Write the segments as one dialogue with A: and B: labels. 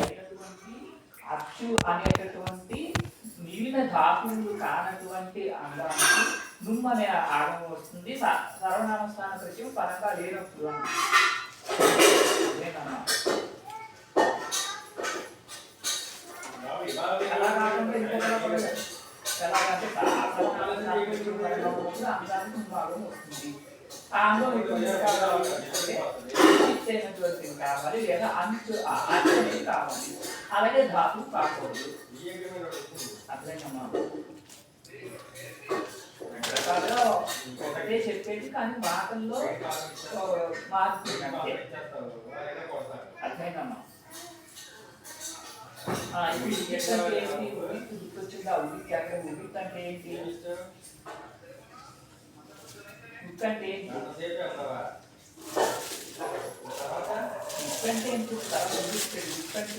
A: అయినటువంటి అచ్చు అనేటటువంటి మిగిలిన ధాతువులు కానటువంటి అంగానికి నుమ్ అనే ఆగమం వస్తుంది. సర్వనామస్థాన ప్రత్యయం పరంగా లేనప్పుడు అలా కాకుండా ఇంకొకటి ఎలాగంటే అంగానికి భాగం వస్తుంది. ఆ అంగం అయినటువంటి కావాలి లేదా అంచు అనేది కావాలి. అలాగే ధాతువు కాకూడదు. అట్లయినమ్మా రకాలుగా ఒకటే చెప్పేది కానీ మాటల్లో మార్పు అట్లయినమ్మా. ఇప్పుడు ఎట్లంటే ఏంటి ఉడికి గుర్తొచ్చిందా? ఉడికి అంటే ఉడికి అంటే ఏంటి? ఉడికంటే ఏంటి? ఉడికంటే ఏంటి? తర్వాత ఉడికింది ఉడికంటే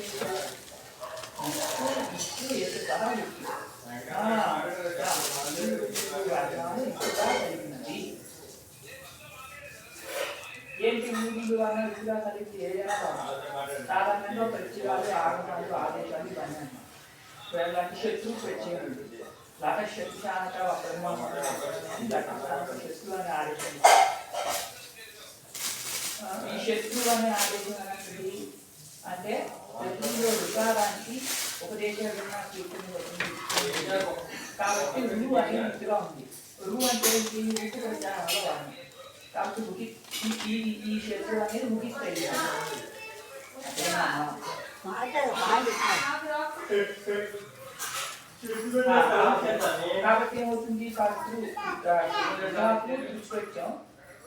A: ఏంటి ఊళ్ళు అన్న విధంగా కలిపి ఏదైనా సాధారణంగా ప్రత్యేకాలు ఆగమాలు ఆదేశాలు ఇవన్నీ అన్నమాట. ఇలాంటి శత్రువు ప్రత్యేకం లాగా శత్రుశానక శత్రువు అనే ఆదేశం. ఈ శత్రువు అనే ఆదేశం అనేది అంటే శత్రువులో రుకారానికి ఉపదేశ కాబట్టి రు అనే ఇంటిగా ఉంది. రు అంటే ఊపు ప్రచారంలో వాడిని కాబట్టి ఈ శత్రువు అనేది ముగిస్తాయి. కాబట్టి ఏమవుతుంది? దుష్ప్రత్యయం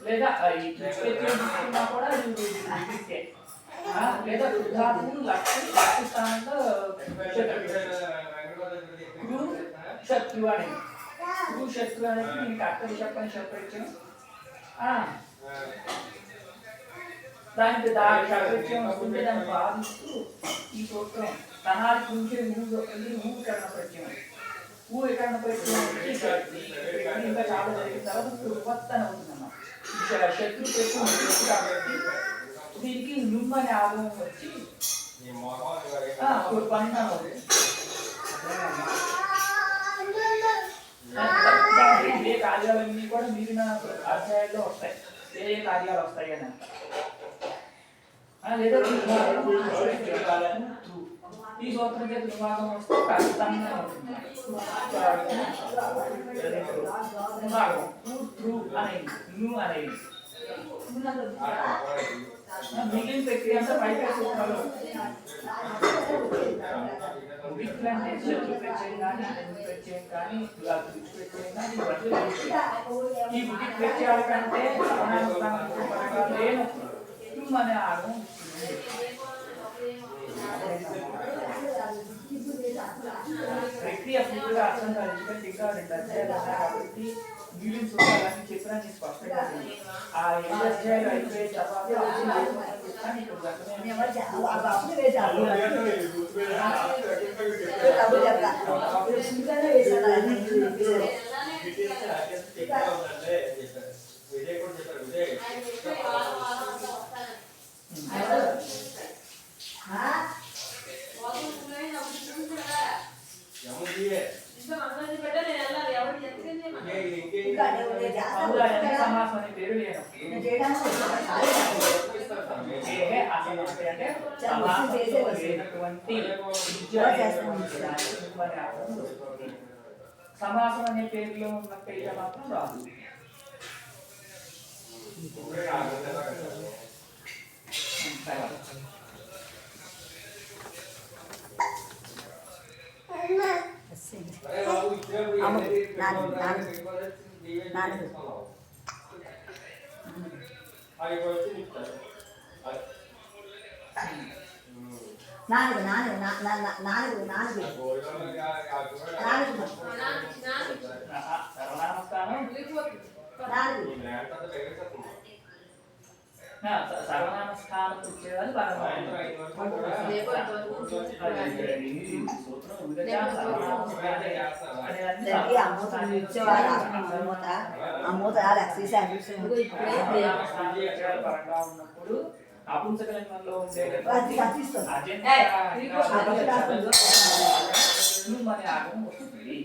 A: లేదా ఈ దుష్ప్రత్యయం తీసుకున్నా కూడా లేదా వృద్ధాత్మను లక్ష్య స్థానంలో శత్రువు అనేది శత్రువు అనేది మీకు అర్థం చెప్పని శత్రుత్యం. దానికి శత్రుత్యం వస్తుంటే దాన్ని బాధిస్తూ ఈ సూత్రం తనాలు కుంచే ఊకరణ ప్రత్యయం. ఊకరణ ప్రత్యయం ఇంకా చాలా జరిగిన తర్వాత ఉత్పత్తన అవుతుందన్నమాట. శత్రు ప్రత్యయం కాబట్టి దీనికి నుమ్ అనే ఆగమం వచ్చి బంధనం అవుతుంది. ఏ కార్యాలన్నీ కూడా మిగిలిన అధ్యాయాల్లో వస్తాయి. ఏ కార్యాలు వస్తాయి అని లేదా ఈ సూత్రం చేత విభాగం వస్తే ఖచ్చితంగా అవుతుంది. అనేది మిగిలిన ప్రక్రియ అంతా పైకి సూత్రాలు అంటే శత్రు ప్రత్యయం కానీ ప్రత్యయం కానీ ప్రత్యయం కానీ ఈ బుద్ధి ప్రత్యయాల కంటే లేనప్పుడు అనే ఆగం ప్రక్రియ పూర్తిగా అర్థం కాదు. ఎందుకంటే ఇంకా 2 అధ్యాయాలు ఉన్నాయి కాబట్టి మిగిలిన సూత్రాలన్నీ చెప్పడానికి స్పష్టంగా ఆ 2 అధ్యాయాలు అయిపోయే తర్వాత పేరు లేదు సమాసం అనే పేరులో ఉన్న పేరు మాత్రం రాదు. సర్వనామస్థానం వచ్చేవాళ్ళు పరంగా ఉన్నప్పుడు అపుంసకలింగంలో ఉండే అజంత అనే ఆగమం వస్తుంది.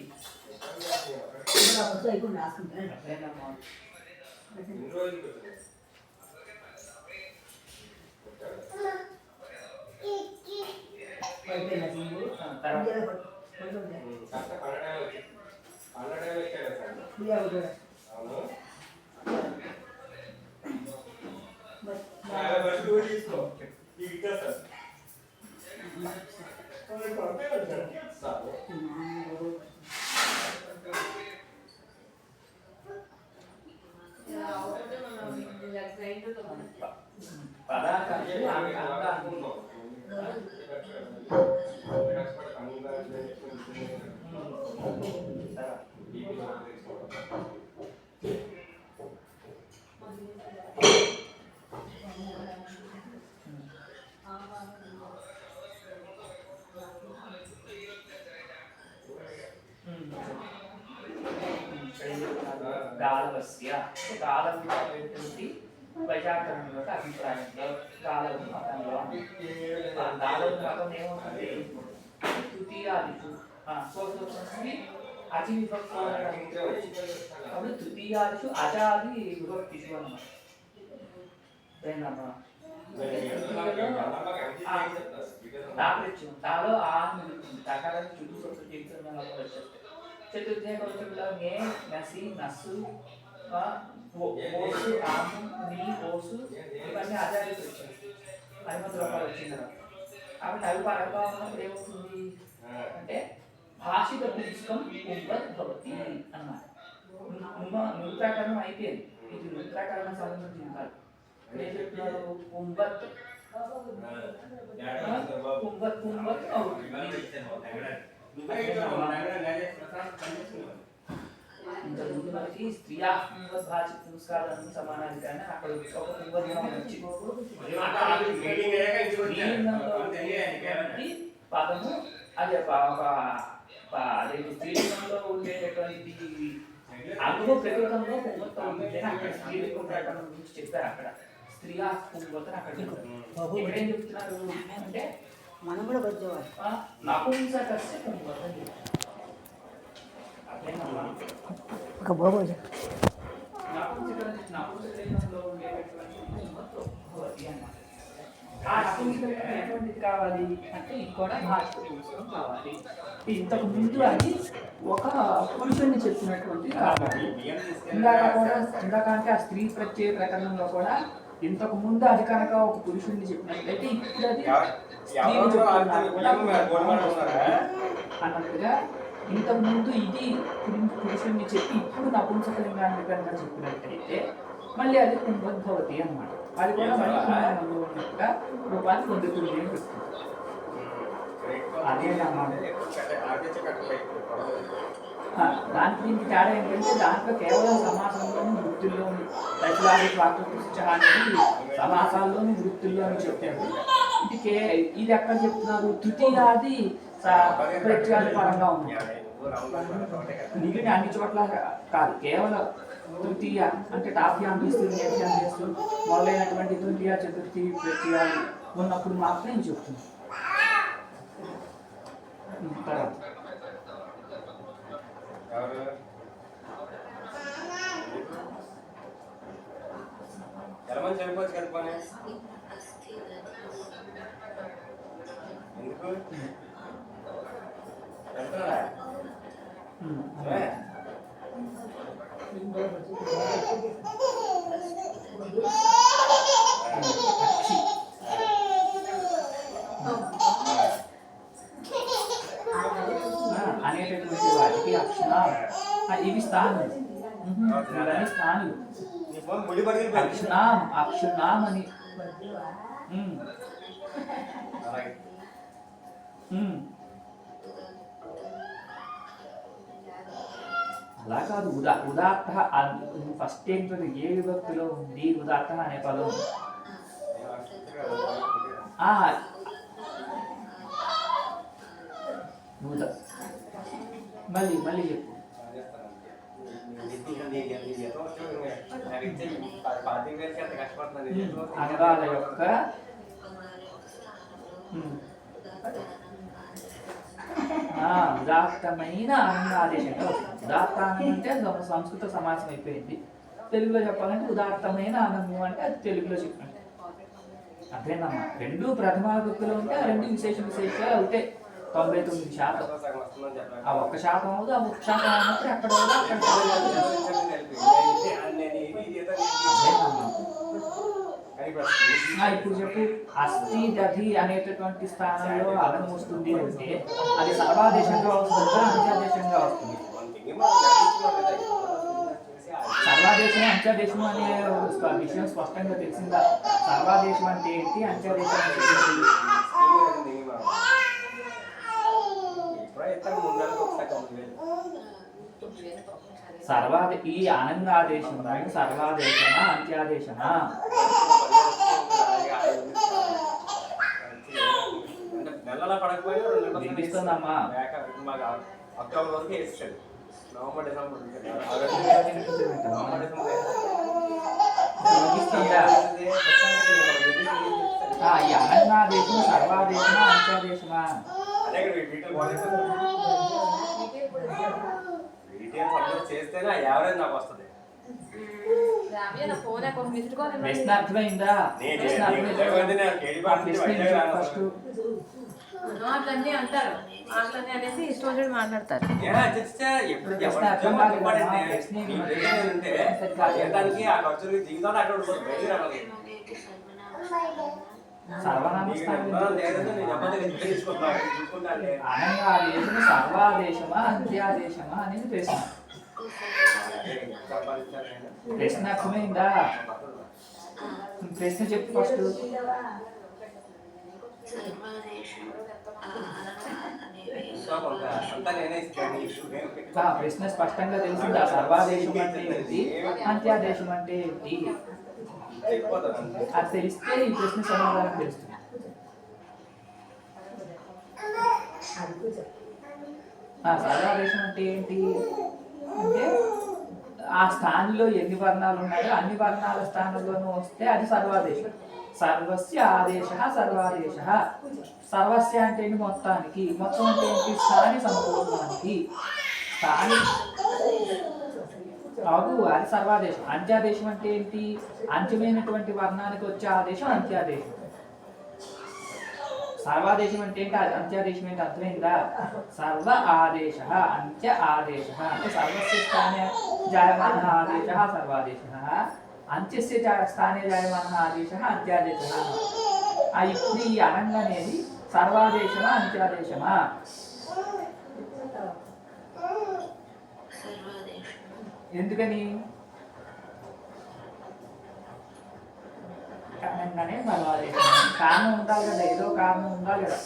A: గాలవస్య గాలంలో వైయాకరణంలో అభిప్రాయంలో గాలవ మతంలో గాలవ మతం ఏమవుతుంది తృతీయాదిషు అతి విభక్తి అప్పుడు తృతీయాదిషు అజాది విభక్తిషు అన్నమాట. దాలో ఆకారం చుట్టూ చతుర్థ కవచంలో నే నసి నస్సు ఓసు ఆము నీ ఓసు ఇవన్నీ ఆచార్యులు వచ్చాయి. హనుమంతు రూపాయలు వచ్చిన కాబట్టి అవి పరంగా ఉన్నప్పుడు ఏమవుతుంది అంటే భాషిక పుస్తకం ఉబ్బత్ భవతి అన్నమాట. నృత్యాకరణం అయిపోయింది, ఇది నృత్యాకరణం సంబంధించింది కాదు. ఏం చెప్తున్నారు కుంభత్ కుంభత్ కుంభత్ ఇంతకుముందు మనకి స్త్రీయా కుంభత్ భాష పురస్కారాన్ని సమానాధికారాన్ని అక్కడ ఒక కుంభం పదము అదే అదే స్త్రీలింగంలో ఉండేటటువంటి అందులో ప్రకృతంలో కుంభత్తో ఉంటుంది. అక్కడ స్త్రీలింగం ప్రకటన గురించి చెప్పారు. అక్కడ స్త్రీయా కుంభతని అక్కడ ఏం చెప్తున్నారు అంటే మనం కూడా వచ్చేవాళ్ళు నపుంసకస్య కుంభతం ఒక బాబు నపుంసకలింగంలో ఉండేటటువంటి కుంభత్తో భవతి అన్నమాట. ఆ నపుంసకలింగం ఎటువంటిది కావాలి అంటే ఇది కూడా భాషిక పురుషుడు కావాలి. ఇంతకు ముందు అది ఒక పురుషుడిని చెప్పినటువంటి కావాలి. ఇందాక అంటే ఆ స్త్రీ ప్రత్యయ ప్రకరణంలో కూడా ఇంతకు ముందు అది కనుక ఒక పురుషుడిని చెప్పినట్లయితే ఇప్పుడు అది స్త్రీని చెప్తున్నారు అన్నట్టుగా ఇంతకు ముందు ఇది పురుషుడిని చెప్పి ఇప్పుడు నపుంసకలింగాన్ని కనుక చెప్పినట్టయితే మళ్ళీ అది కుంభవతి అన్నమాట. అది కూడా మళ్ళీ కుంభంలో ఉన్నట్టుగా రూపాన్ని పొందుతుంది అని చెప్తుంది. అదేనమాట. దానికి దీనికి తేడా ఏంటంటే దాంట్లో కేవలం సమాసంలోని వృత్తుల్లోని రచలాది ప్రాకృతిష్ట అనేది సమాసాల్లోని వృత్తుల్లోని చెప్పారు. ఇది ఎక్కడ చెప్తున్నారు తృతీయాది ప్రత్యాది పరంగా ఉంది. మిగిలిన అన్ని చోట్ల కాదు, కేవలం తృతీయ అంటే టాప్యాం చేస్తుంది నేత్యాం చేస్తుంది మొదలైనటువంటి తృతీయ చతుర్థి ప్రత్యయాలు ఉన్నప్పుడు మాత్రమే చెప్తుంది.
B: ఎలమని చనిపోవచ్చు కదా పని ఎందుకు వెళ్తున్నారా
A: అనేటటువంటి వాటికి అక్షణ ఇవి స్థానం స్థానులు అక్షణాం అక్షుణాం అని అలా కాదు. ఉదాత్త ఫస్ట్ ఏంటంటే ఏ విభక్తిలో ఉంది ఉదాత్త అనే పదం మళ్ళీ మళ్ళీ చెప్పు. అంగాల యొక్క ఉదాత్తమైన ఆనందాదేశంగా వస్తుంది. ఉదాత్తానం అంటే సంస్కృత సమాసం అయిపోయింది. తెలుగులో చెప్పాలంటే ఉదాత్తమైన ఆనందం అంటే అది తెలుగులో చెప్పండి. అదేనమ్మా, రెండు ప్రథమ విభక్తిలో ఉంటే ఆ రెండు విశేషాలు అవుతాయి. 99%. ఆ 1% అవుదు, ఆ 1% అన్నప్పుడు ఎక్కడ ఇప్పుడు చెప్పు. అస్థి దధి అనేటటువంటి స్థానంలో అలం వస్తుంది అంటే అది సర్వాదేశంగా వస్తుందా అంత్యాదేశంగా వస్తుంది? సర్వాదేశం అంత్యాదేశం అనే విషయం స్పష్టంగా తెలిసిందా? సర్వాదేశం అంటే ఏంటి, అంత్యాదేశం అంటే ఏంటి? ఈ అనంగాదేశం సర్వాదేశమా అంత్యాదేశమా? వినిపిస్తుందమ్మా?
B: అక్టోబర్ వరకు వేస్తాడు. నవంబర్ డిసెంబర్
A: ఈ అనంగాదేశం సర్వాదేశమా అంత్యాదేశమా?
B: చేస్తేనే యావరేజ్ నాకు వస్తుంది.
A: ప్రశ్న అర్థమైందా?
C: అట్లన్నీ అంటారు, అట్లన్నీ అనేసి ఇష్టం వచ్చినట్టు మాట్లాడతారు.
A: అనంగాదేశం సర్వాదేశమా అంత్యాదేశమా అనేది ప్రశ్న. ప్రశ్న అర్థమైందా? ప్రశ్న చెప్పు ఫస్ట్. ప్రశ్న స్పష్టంగా తెలిసిందా? సర్వాదేశం అంటే ఏంటి, అంత్యాదేశం అంటే ఏంటి? అది తెలిస్తే ఈ ప్రశ్న సమాధానం తెలుస్తుంది. సర్వాదేశం అంటే ఏంటి అంటే ఆ స్థానంలో ఎన్ని వర్ణాలు ఉన్నాయో అన్ని వర్ణాల స్థానంలోనూ వస్తే అది సర్వాదేశం. సర్వస్య ఆదేశ సర్వాదేశ. సర్వస్య అంటే ఏంటి? మొత్తానికి. మొత్తం అంటే ఏంటి? స్థాని సంపూర్ణానికి. స్థాని అవు అది సర్వాదేశం. అంత్యాదేశం అంటే ఏంటి? అంత్యమైనటువంటి వర్ణానికి వచ్చే ఆదేశం అంత్యాదేశం. సర్వాదేశం అంటే ఏంటి, అంత్యాదేశం ఏంటి అర్థమైందా? సర్వ ఆదేశ అంత్య ఆదేశ అంటే సర్వస్య స్థానే జాయమాన ఆదేశ సర్వాదేశ, అంత్యస్య స్థానే జాయమాన ఆదేశ అంత్యాదేశ. ఇప్పుడు ఈ అనంగ అనేది సర్వాదేశమా అంత్యాదేశమా? ఎందుకని? అనంగానే సర్వాదేశం కారణం ఉండాలి కదా, ఏదో కారణం ఉండాలి కదా.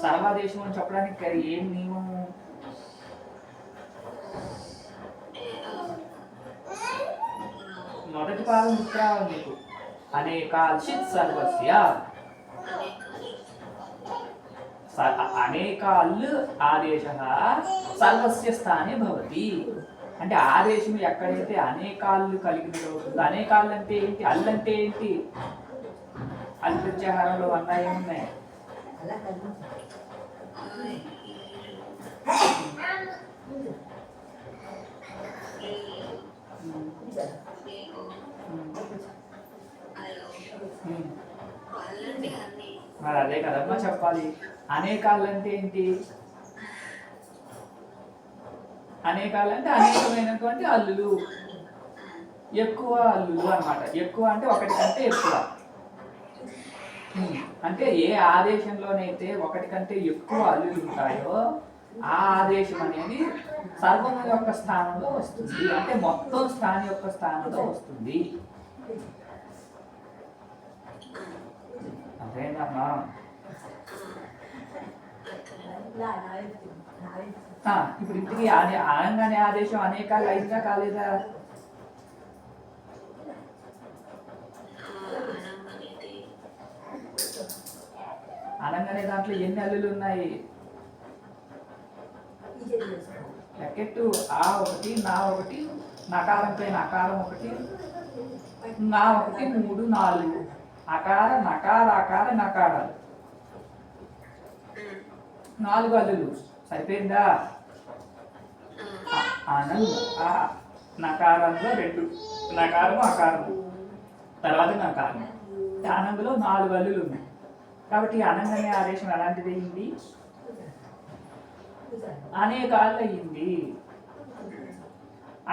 A: సర్వాదేశం అని చెప్పడానికి ఏం నియమము? మొదటి పాదం గుర్తురావాలి మీకు. అనేకాల్షిత్ సర్వస్య. అనేకాల్ ఆదేశ సర్వస్య స్థానే భవతి. అంటే ఆదేశం ఎక్కడైతే అనేకాళ్ళు కలిగినది అవుతుందో. అనేకాళ్ళు అంటే ఏంటి? అల్లంటే ఏంటి? అల్లు ప్రత్యాహారంలో అన్నాయి ఏమున్నాయి? మరి అదే కదమ్మా చెప్పాలి. అనేకాళ్ళు అంటే ఏంటి? అనేకాలు అంటే అనేకమైనటువంటి అల్లులు, ఎక్కువ అల్లులు అన్నమాట. ఎక్కువ అంటే ఒకటి కంటే ఎక్కువ. అంటే ఏ ఆదేశంలోనైతే ఒకటి కంటే ఎక్కువ అల్లులు ఉంటాయో ఆ ఆదేశం అనేది సర్వం యొక్క స్థానంలో వస్తుంది. అంటే మొత్తం స్థానం యొక్క స్థానంలో వస్తుంది. అదేనమ్మా. ఇప్పుడు ఇంటికి అనంగానే ఆదేశం అనేకాలు అయిందా కాలేదా? అనంగానే దాంట్లో ఎన్ని అల్లులు ఉన్నాయి? లెక్కెట్టు. ఆ ఒకటి, నా ఒకటి, నకారం పైన అకారం ఒకటి, నా ఒకటి, 3, 4. అకార నకార అకార నకారాలు 4 అల్లులు సరిపోయిందా? ఆనంద్ ఆ నకారంలో 2 నకారము అకారము తర్వాత నకారం. ఆనందలో 4 అల్లులు ఉన్నాయి కాబట్టి అనంద్ అనే ఆదేశం ఎలాంటిది అయింది? అనేకాళ్ళు అయ్యింది.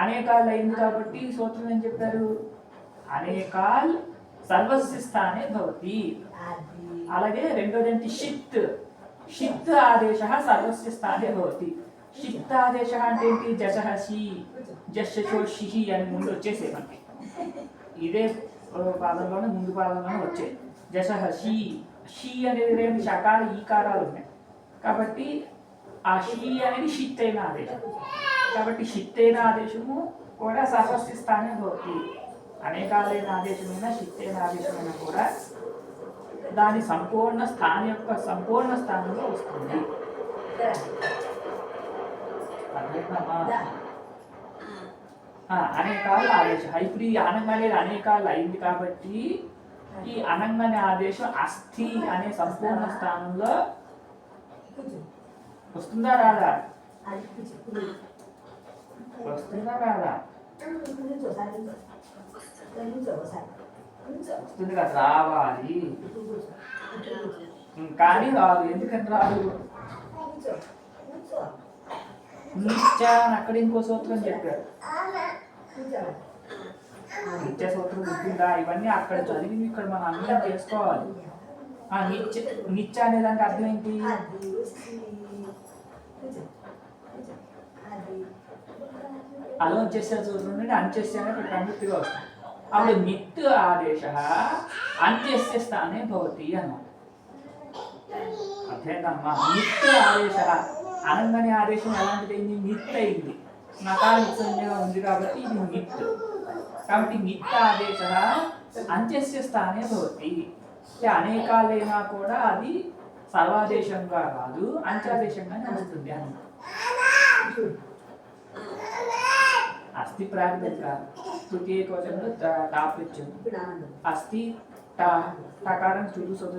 A: అనేకాళ్ళు అయింది కాబట్టి సూత్రం ఏం చెప్పారు? అనేకాల్ సర్వస్య స్థానే భవతి. అలాగే రెండోది ఏంటి? షిత్. షిత్ ఆదేశ సర్వస్య స్థానే భవతి. షిత్ ఆదేశ అంటే ఏంటి? జషహసి జషోషి అని ముందు వచ్చేసే మనకి ఇదే పాదంలోనే ముందు పాదంలోనే వచ్చాయి. జషహసి షి అనేది రెండు షకాల ఈకారాలు ఉన్నాయి కాబట్టి ఆ షి అనేది షిత్ అయిన ఆదేశం. కాబట్టి షిత్ అయిన ఆదేశము కూడా సర్వస్య స్థానే భవతి. అనేకాలైన ఆదేశమైన షిత్ అయిన ఆదేశమైన కూడా దాని సంపూర్ణ స్థానం యొక్క సంపూర్ణ స్థానంలో వస్తుంది. అనేకాల ఆదేశం ఇప్పుడు ఈ అనంగ అనేది అనేకాలు అయింది కాబట్టి ఈ అనంగ అనే ఆదేశం అస్థి అనే సంపూర్ణ స్థానంలో వస్తుందా రాదా? వస్తుందా రాదా? వస్తుంది కదా, రావాలి. కానీ రాదు. ఎందుకని రాదు? నిత్య అని అక్కడ ఇంకో సూత్రం చెప్పారు. నిత్య సూత్రం గుర్తుందా? ఇవన్నీ అక్కడ చదివి ఇక్కడ మనం అర్థం చేసుకోవాలి. నిత్య అనే దానికి అర్థం ఏంటి? అలో వచ్చేసే సూత్రం నుండి అంచెస్య ఇక్కడ కన్నుగా వస్తుంది. అప్పుడు నిత్ ఆదేశ అంచెస్య స్థానే భవతి అన్నమాట. అర్థమైందమ్మా? నిత్ ఆదేశ అనంగనే ఆదేశం ఎలాంటిది అయింది? నిత్ అయింది. నకారంగా ఉంది కాబట్టి ఇది నిత్. కాబట్టి నిత్ ఆదేశ అంచెస్య స్థానే భవతి. అనేకాలైనా కూడా అది సర్వాదేశంగా కాదు, అంచాదేశంగానే వస్తుంది అన్నమాట. అస్థి ప్రాతిపదిక తృతీయ కోశంలో టాప్ ఇచ్చింది. అస్థి టకారం చుట్టూ సొంత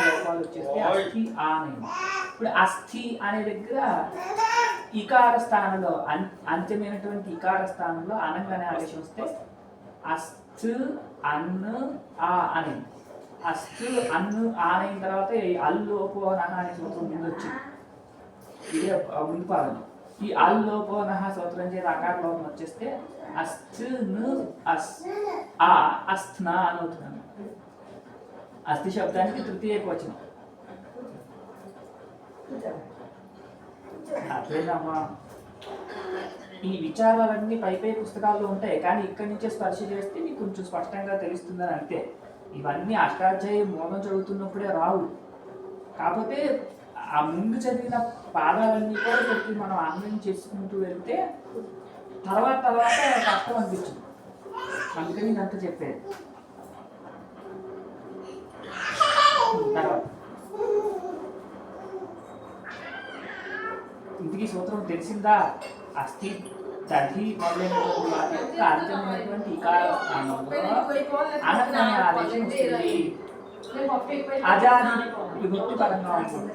A: లోపాలు వచ్చేస్తే అస్థి ఆనైంది. ఇప్పుడు అస్థి అనే దగ్గర ఇకార స్థానంలో అంత్యమైనటువంటి ఇకార స్థానంలో అనంగ అనే ఆదేశం వస్తే అస్థ్ అన్ను ఆ అనేది. అస్థ్ అన్ను ఆనైన తర్వాత అల్లోపో నహ అనే సూత్రం ముందు వచ్చింది. ఇదే ముందు పాదం. ఈ అల్లోపో నహ సూత్రం చేత అకార లోపం వచ్చేస్తే అస్థ్ అస్థ్న అని అవుతుంది. అస్థి శబ్దానికి తృతీయ వచనం. అర్థమైందమ్మా? ఈ విచారాలన్నీ పై పుస్తకాల్లో ఉంటాయి కానీ ఇక్కడి నుంచే స్పర్శ చేస్తే నీకు కొంచెం స్పష్టంగా తెలుస్తుందని అంతే. ఇవన్నీ అష్టాధ్యాయ మూలం చదువుతున్నప్పుడే రావు. కాకపోతే ఆ ముందు చదివిన పాదాలన్నీ కూడా పెట్టి మనం అన్వయం చేసుకుంటూ వెళ్తే తర్వాత కష్టం అనిపించింది. అందుకని ఇదంతా చెప్పేది. తర్వాత ఇంటికి సూత్రం తెలిసిందా? అస్థి దధి మొదలైనటువంటి వాటి యొక్క అంత్యమైనటువంటి ఇకార స్థానంలో అనంగ అనే ఆదేశం వస్తుంది. అజాది విభక్తి పరంగా ఉంటుంది.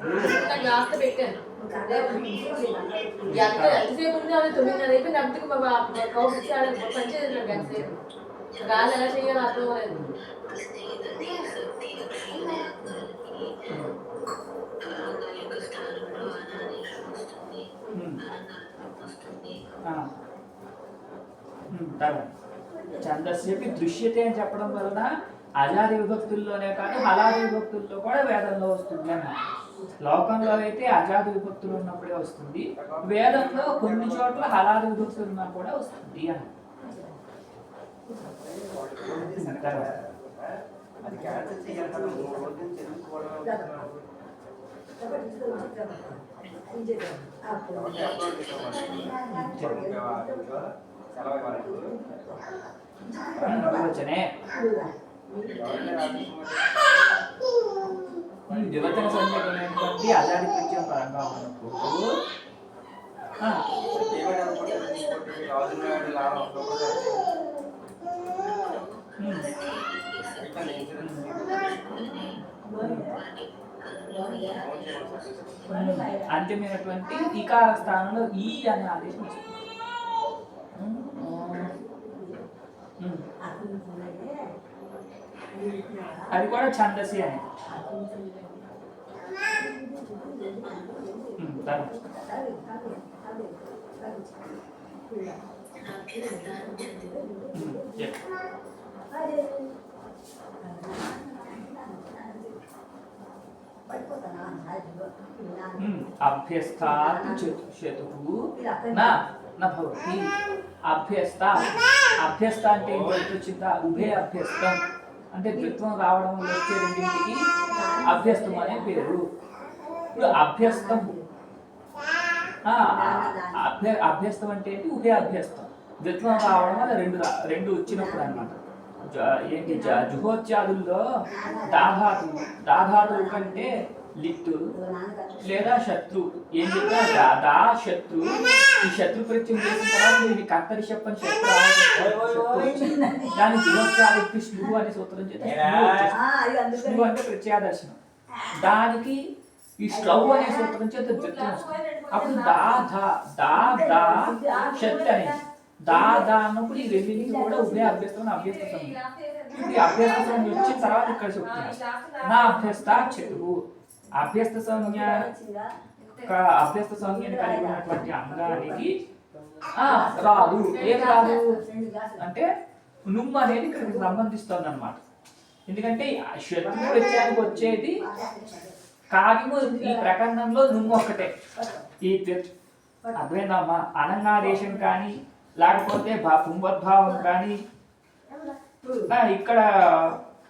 A: ఛందస్యపి దృశ్యతే అని చెప్పడం వలన అజాది విభక్తుల్లోనే కాదు హలాది విభక్తుల్లో కూడా వేదంలో వస్తుంది అన్న. లోకంలో అయితే అజాది విభక్తులు ఉన్నప్పుడే వస్తుంది, వేదంలో కొన్ని చోట్ల హలాది విభక్తులు ఉన్నా కూడా వస్తుంది అన్న. వివచన సంజ్ఞటువంటి అజాది ప్రత్యయం పరంగా ఉన్నప్పుడు అంత్యమైనటువంటి ఇకార స్థానంలో ఈ అనే ఆదేశం వస్తుంది. అది కూడా ఛందసి అని. అభ్యస్తాత్ చతుః నా భవతి. అభ్యస్త అభ్యస్త అంటే ఏంటో చింత ఉభయ అభ్యస్తం అంటే ద్విత్వం రావడం వల్ల వచ్చే రెండింటికి అభ్యస్తం అనే పేరు. ఇప్పుడు అభ్యస్తం అభ్యస్తం అంటే ఏంటి? ఉభయ అభ్యస్తం. ద్విత్వం రావడం వల్ల రెండు వచ్చినప్పుడు అన్నమాట. ఏంటి జుహోత్యాదుల్లో దాధాతువు కంటే లిట్టు లేదా శత్రు ఏం చెప్పినా దా శత్రు. ఈ శత్రు ప్రత్యయం చేసిన తర్వాత ఇది కర్తరి చెప్పని శత్రు దాని జుహోత్యాది స్నువు అనే సూత్రం చేస్తే స్నువు అంటే ప్రత్యాదర్శనం. దానికి ఈ స్టవ్ అనే సూత్రం చేత ద్విత్వం వస్తుంది. అప్పుడు దా శక్తి అనేది దా అన్నప్పుడు ఈ రెండింటికి కూడా ఉభయ అభ్యస్తం అభ్యస్త సంజ్ఞ. ఇప్పుడు అభ్యస్త సంజ్ఞ వచ్చిన తర్వాత ఇక్కడ చెప్తున్నారు నా అభ్యస్త చెరువు. అభ్యస్త సంజ్ఞని కలిగి ఉన్నటువంటి అంగానికి రాదు. ఏం రాదు అంటే నుమ్ము అనేది ఇక్కడికి సంబంధిస్తుంది అన్నమాట. ఎందుకంటే శత్రు ప్రత్యయానికి వచ్చేది కాగిము. ఈ ప్రకరణంలో నుమ్ము ఒక్కటే. ఈ అద్వైతమా అనంగాదేశం కానీ లేకపోతే పుంభద్భావం కానీ ఇక్కడ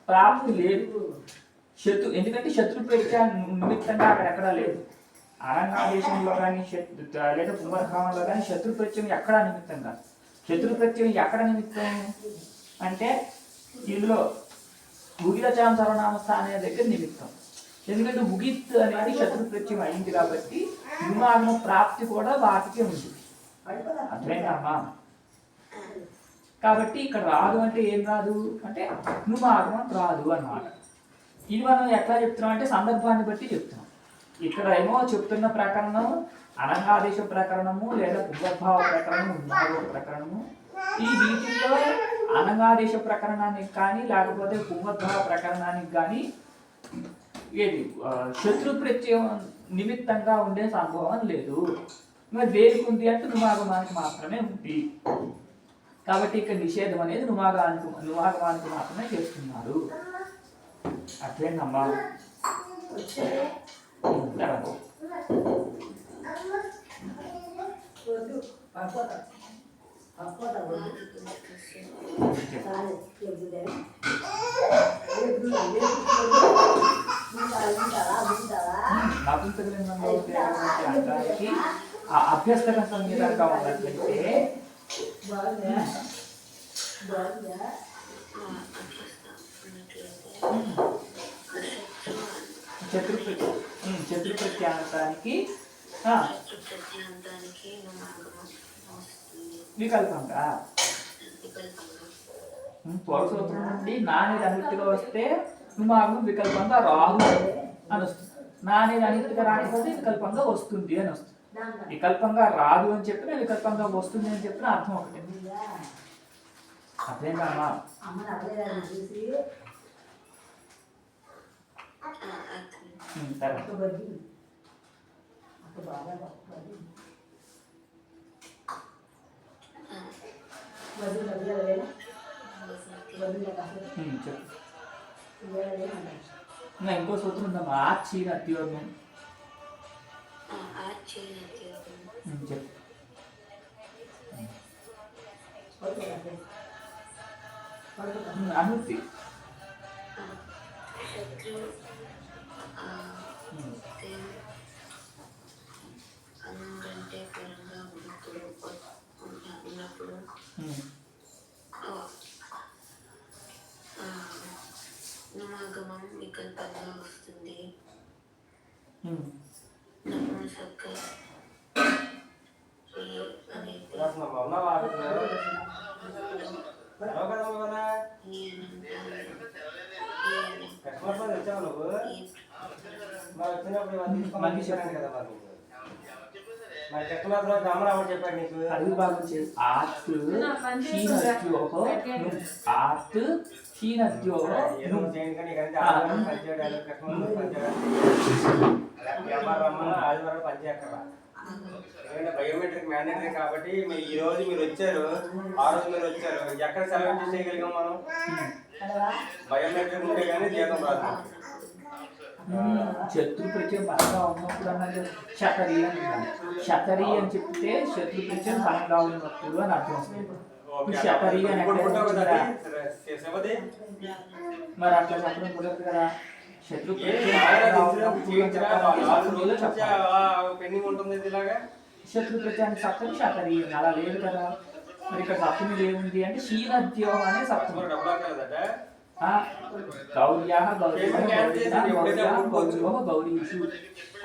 A: ప్రాప్తి లేదు. ఎందుకంటే శత్రు ప్రత్యయ నిమిత్తంగా అక్కడ ఎక్కడా లేదు. అనంగాదేశంలో కానీ లేదా పుంభద్భావంలో కానీ శత్రు ప్రత్యయం ఎక్కడా నిమిత్తం కాదు. శత్రు ప్రత్యయం ఎక్కడ నిమిత్తం అంటే ఇందులో భుగిరచాం సర్వనామస్థానే దగ్గర నిమిత్తం. ఎందుకంటే భుగిత్ అనేది శత్రు ప్రత్యయం అయింది కాబట్టి విమాన ప్రాప్తి కూడా వాటికే ఉంది. అర్థమైందమ్మా? కాబట్టి ఇక్కడ రాదు అంటే ఏం రాదు అంటే నుమాగమం రాదు అన్నమాట. ఇది మనం ఎట్లా చెప్తున్నాం అంటే సందర్భాన్ని బట్టి చెప్తున్నాం. ఇక్కడ ఏమో చెప్తున్న ప్రకరణం అనంగాదేశ ప్రకరణము లేదా పుంభద్భావ ప్రకరణము ఉన్మాగమ ప్రకరణము. ఈ వీటిల్లో అనంగాదేశ ప్రకరణానికి కానీ లేకపోతే పుంభద్భావ ప్రకరణానికి కానీ ఏది శత్రు ప్రత్యయం నిమిత్తంగా ఉండే సంభవం లేదు. మరి దేనికి ఉంది అంటే నుమాగమానికి మాత్రమే ఉంది. కాబట్టి ఇక్కడ నిషేధం అనేది నుమాగమానికి మాత్రమే చేస్తున్నారు. అట్లేనమ్మా? నపుంసకలింగంలో అంగానికి ఆ అభ్యస్తక సంగీతంగా ఉన్నట్లయితే శత్రు ప్రత్యాంతానికి వికల్పంగా పూర్వసూత్రం నుండి నానేది అనిత్తిగా వస్తే నుమాగమం వికల్పంగా రాదు అని వస్తుంది. నానేది అనిత్తిగా రాకపోతే వికల్పంగా వస్తుంది అని వస్తుంది. వికల్పంగా రాదు అని చెప్పిన వికల్పంగా వస్తుంది అని చెప్పిన అర్థం ఒకటి. అదేనా ఇంకో సూత్రం ఉందమ్మా ఆచి అత్యోగం చెప్పు. అనుతి
D: నుమాగమం వికల్పంగా వస్తుంది.
E: మళ్ళీ
B: చెప్పాను కదా మరి చెప్తున్నా అమ్మరావు చెప్పాడు నీకు
E: అడుగు భాగం చేసి ఆర్ట్ షీనత్యోహో ఆర్ట్ షీనత్యోహో
B: ఆదివారం పనిచేయక్కర్లా ఎందుకంటే బయోమెట్రిక్ మ్యాండేటరీ కాబట్టి మీరు ఈ రోజు మీరు వచ్చారు, ఆ రోజు మీరు వచ్చారు, ఎక్కడ సెలవు చేయగలిగాం మనం? బయోమెట్రిక్ ఉంటే కానీ జీతం రాదు.
E: శత్రు ప్రత్యయం బలంగా ఉన్నప్పుడు అన్నది శతరి అని శతరి అని చెప్తే శత్రు ప్రత్యయం బలంగా ఉన్నప్పుడు అని అర్థం వస్తుంది. శతరి అని మరి అట్లా చెప్పడం కుదరదు కదా. శత్రు శత్రు ప్రత్యానికి సప్తమి శతరి అలా లేదు కదా. మరి ఇక్కడ సప్తమి ఏముంది అంటే శీనద్యోగం అనే సప్తమి. గౌర్యాః గౌరీషు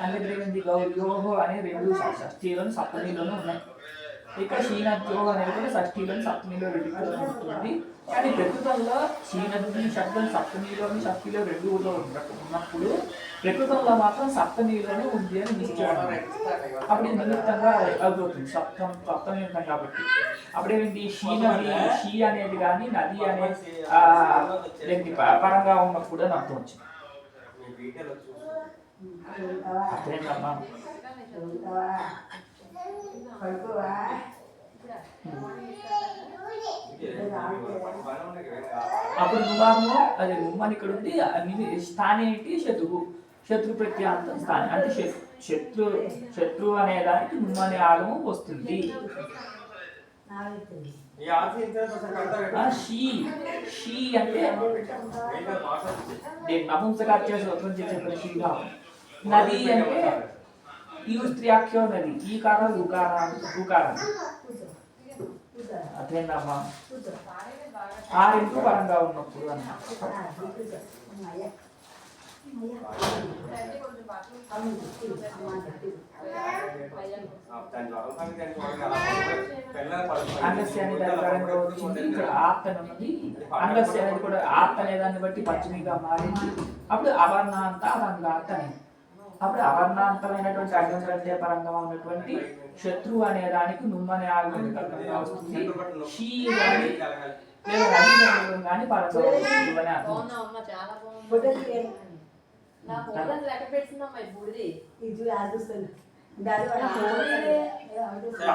E: అనేది గౌర్యోహో అనే రెండు షష్ఠీలోను సప్తమిలోనూ ఉన్నాయి. ఇక్కడ క్షీణద్యోహం అనేది కూడా షష్ఠీలోని సప్తమిలో రెండులో ఉంటుంది. కానీ ప్రకృతంలో క్షీణద్ని శబ్దం సప్తమిలోని షష్ఠీలో రెండులో ఉన్నప్పుడు ప్రకృతంలో మాత్రం సప్తమిలోనే ఉంది అని నిశ్చయం. అప్పుడు నిమిత్తంగా అవుతుంది సప్తమి ఉంటాం కాబట్టి. అప్పుడేంటి క్షీణది షీ అనేది కానీ నది అనేది పరంగా ఉన్నప్పుడు అని అర్థం వచ్చింది. అర్థమైందమ్మా? అప్పుడు నువ్వు అదే నువ్వు ఇక్కడ ఉంది. స్థానం ఏంటి? శత్రువు. శత్రు ప్రత్యాంతం స్థానం అంటే శత్రు అనే దానికి నువ్వు అనే ఆగమం వస్తుంది. షీ అంటే నపుంసకార్యం చెప్పిన షీభావం. నది అంటే ఈ స్త్రీయాఖ్యో నది. ఈ కారం ఊకారం అదేందమ్మా? ఆ రెండు పరంగా ఉన్నప్పుడు అన్న అంగస్య అనే దాని పరంగా వచ్చింది. ఇక్కడ ఆర్త్ అని ఉన్నది. అంగస్య అనేది కూడా ఆర్త్ అనే దాన్ని బట్టి పశ్చిమిగా మారింది. అప్పుడు అవర్ణాంత అవంగార్త్ అని. అప్పుడు అవర్ణాంతమైనటువంటి అర్థం ప్రత్యయ పరంగా ఉన్నటువంటి శత్రువు అనే దానికి నుమ్మ అనే ఆగమం కల్పనగా వస్తుంది. షీ కానీ లేదా నదీ కానీ పరంగా వస్తుంది అని అర్థం.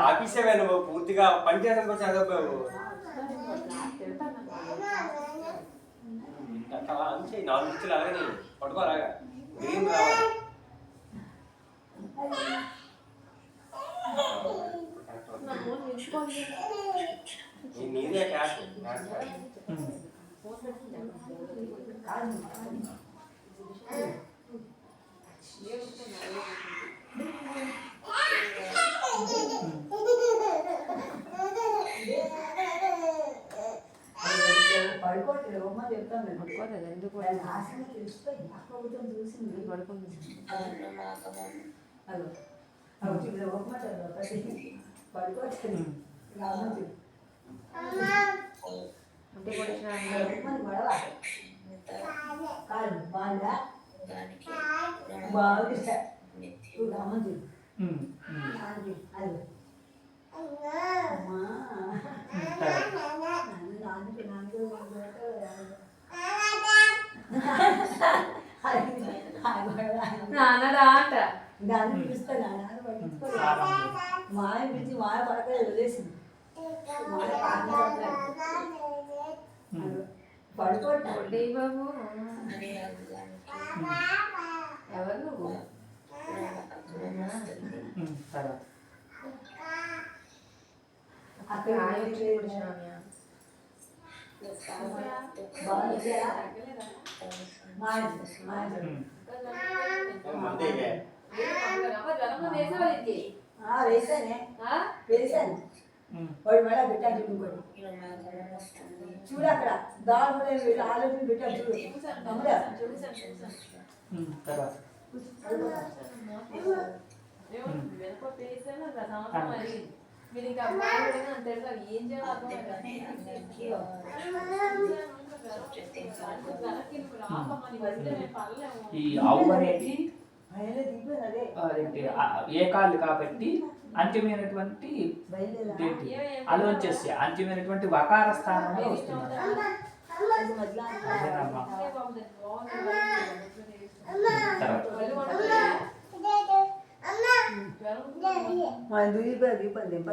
B: ఆఫీసే నువ్వు పూర్తిగా పని చేయడానికి వచ్చి చదవవు. నాలుగు ఇచ్చి అలాగని పట్టుకోరాగా గ్రీన్ రావాలి. నీదే క్యాష్
F: పడుకోవట్లేదు అమ్మ చెప్తాను.
C: పడుకోలేదు ఎందుకు
F: తెలిసిపోయి చూసింది పడుకుంది. పడుకోవట్లేదు
C: అంటే కూడా
F: గొడవ కాదు బాగా బాగా అమ్మది అది
C: నాన్నరా అంట
F: దాన్ని పిలుస్తాను. మాయ పిలిచి మాయ పడక వదిలేసింది.
C: పడుకోండి బాబు. ఎవరు నువ్వు?
F: అక్కడ వేసానే వేసాను. వాడు మేడం పెట్టాను చూడు. చూడు అక్కడ దాని ఆలోచన పెట్టాను చూడు.
E: ఈ ఆవు అనేది
F: ఆయన దిగిపోయింది అదే
E: అదేంటి ఏకాలు కాబట్టి అంత్యమైనటువంటి
F: బయలుదేరా
E: ఏంటి అలోంచేసి అంత్యమైనటువంటి వకార స్థానంలో వస్తుంది.
F: అది మధ్యలో
E: అదేనమ్మా.
F: మన దీపం దింప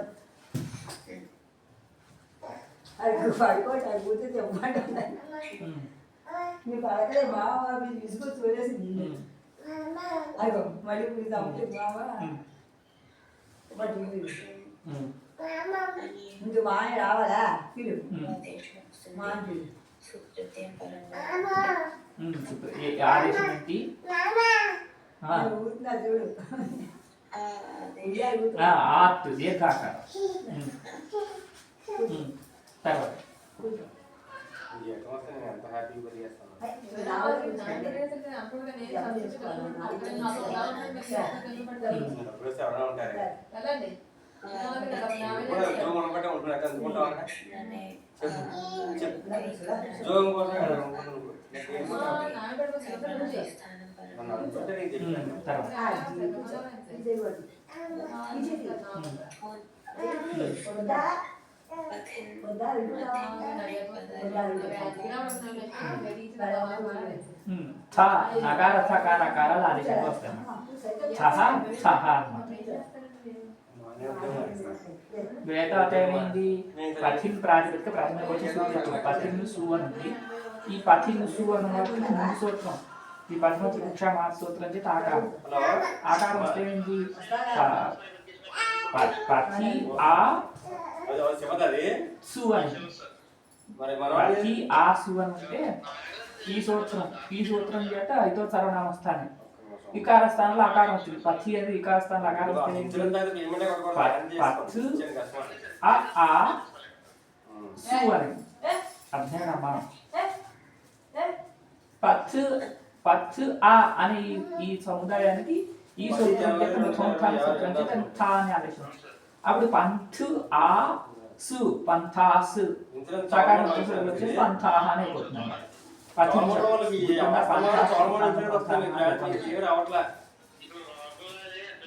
F: అది పడుకోటి అది కూర్చొని తెమ్మంటుంది నీకు అడగలే బావ మీరు తీసుకొచ్చి వదిలేసింది అదిగో మళ్ళీ మీరు తమ్ముడు బావ బట్ ఇంక మా ఆయన రావాలా పిలు మా ఆయన పిలు
E: ఆదేశం ఏంటి?
F: ఊరుతున్నా చూడు
E: ఆర్ట్ దీర్ఘాకారం. తర్వాత
B: ఎంత హ్యాపీగా చేస్తాను. ఎవరైనా ఉంటారు జోగం కోసం
E: నకార సకారాలు ఆదేశంగా వస్తాయి. ఛహ ఛహ తర్వాత ఏమైంది? పథిన్ ప్రాతిపదిక ప్రాథమిక వచ్చి సూత్రం పథిన్ సు అని ఉంది. ఈ పథిన్ సు అన్న ముందు సూత్రం ఈ పథమతి వృక్ష మాత సూత్రం చేత ఆకారం ఆకారం వస్తే ఏంటి? పథి ఆ సు అని పథి ఆ సు అని ఉంటే ఈ సూత్రం చేత ఐదో సర్వనామస్థానం వికార స్థానంలో ఆకారం వచ్చింది. పథి అనేది వికార స్థానంలో ఆకారం వస్తే సు అని అర్థమేనమ్మా. పథ్ ఆ అనే ఈ సముదాయానికి ఈ సూత్రం చేత థా అని ఆదేశం. అప్పుడు పంథ్ ఆ సు పంథాస్ సకారం వచ్చేసి పంథాహ అని అయిపోతుంది.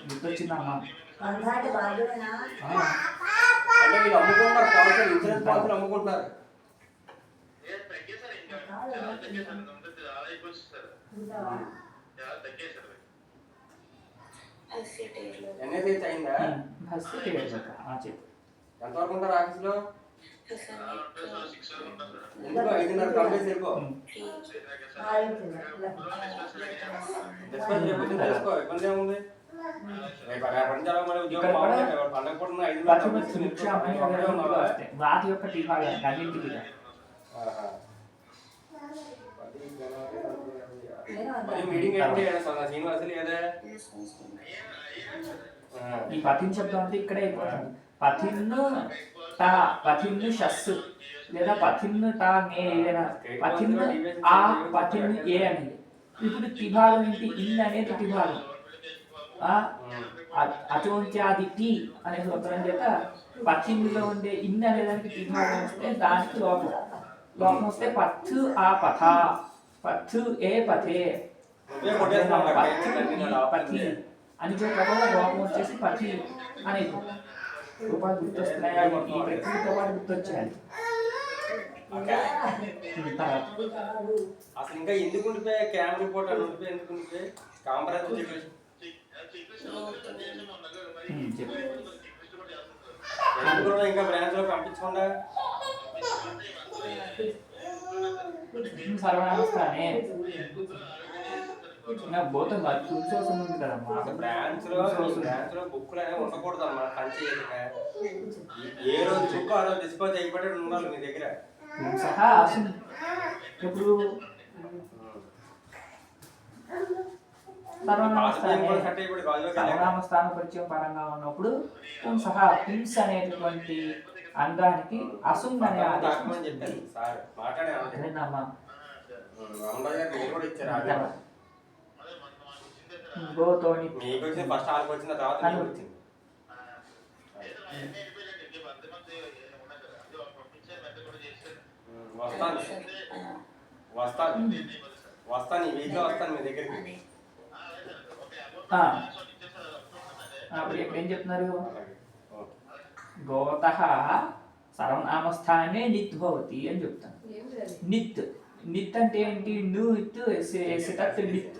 E: గుర్తొచ్చిందమ్మా.
F: అంటే బాధ్యమేనా
B: అంటే వీళ్ళు అమ్ముకుంటారు పాలసీలు, ఇన్సూరెన్స్ పాలసీలు అమ్ముకుంటారు. ఎన్ఎస్ఐ అయిందా? ఎంతవరకు ఉంటారు ఆఫీస్లో? 5:30 కంప్లీట్ వెళ్ళిపో. తెలుసుకో ఇబ్బంది ఏముంది?
E: వాటి యొక్క అన్నింటికి
B: మీటింగ్ శ్రీనివాస లేదా?
E: ఈ పథిన్ శబ్దం అంటే ఇక్కడే అయిపోతుంది. పథిన్ షస్ లేదా పథిన్ టా నే ఏదైనా పథిన్ ఆ పథిన్ ఏ అనేది. ఇప్పుడు తిభాగం ఏంటి? ఇన్ అనేది తిభాగం. అచోంత్యాది టీ అనే సూత్రం చేత పథిన్లో ఉండే ఇన్ అనే దానికి తిభాగం వస్తే దానికి లోపం వస్తే పథ్ ఆ పథ పథ్ ఏ పథే పథి అని చెప్పడం లోపం వచ్చేసి పథి అనేది రూపాయలు గుర్తొస్తున్నాయి. ఈ ప్రక్రియతో పాటు గుర్తొచ్చాయి.
B: అసలు ఇంకా ఎందుకు ఉండిపోయా? క్యామ్ రిపోర్ట్ అని ఉండిపోయి ఎందుకు ఉండిపోయి? కాంపరేటివ్ ఇంకా బ్రాంచ్ లో పంపించకుండా
E: సర్వనామస్థానే పోతుంది. అది చూసుకోవాల్సి ఉంది కదమ్మా.
B: బ్రాంచ్ లో బుక్లు అనేవి ఉండకూడదు అమ్మా. పంచి ఏ రోజు బుక్ ఆ రోజు డిస్పోజ్ అయిపోయి ఉండాలి మీ దగ్గర
E: సహా. ఇప్పుడు సర్వనామస్థాన పరిచయం పరంగా ఉన్నప్పుడు సహా పుంస్ అనేటటువంటి అంగానికి అసుంగ్ అనే ఆదేశం
B: చెప్పాను సార్
E: మాట్లాడేమ్మా.
B: ఇచ్చారు
E: గోతోని
B: మీకు వచ్చింది ఫస్ట్ వాళ్ళకి వచ్చిన తర్వాత మీకు వచ్చింది. వస్తాను ఈ వీక్లో వస్తాను మీ దగ్గరికి.
E: అప్పుడు ఇక్కడ ఏం చెప్తున్నారు? గోతః సర్వనామస్థానే నిత్ భవతి అని చెప్తాను. నిత్ నిత్ అంటే ఏంటి? ను ఇత్ ఎసిటత్ నిత్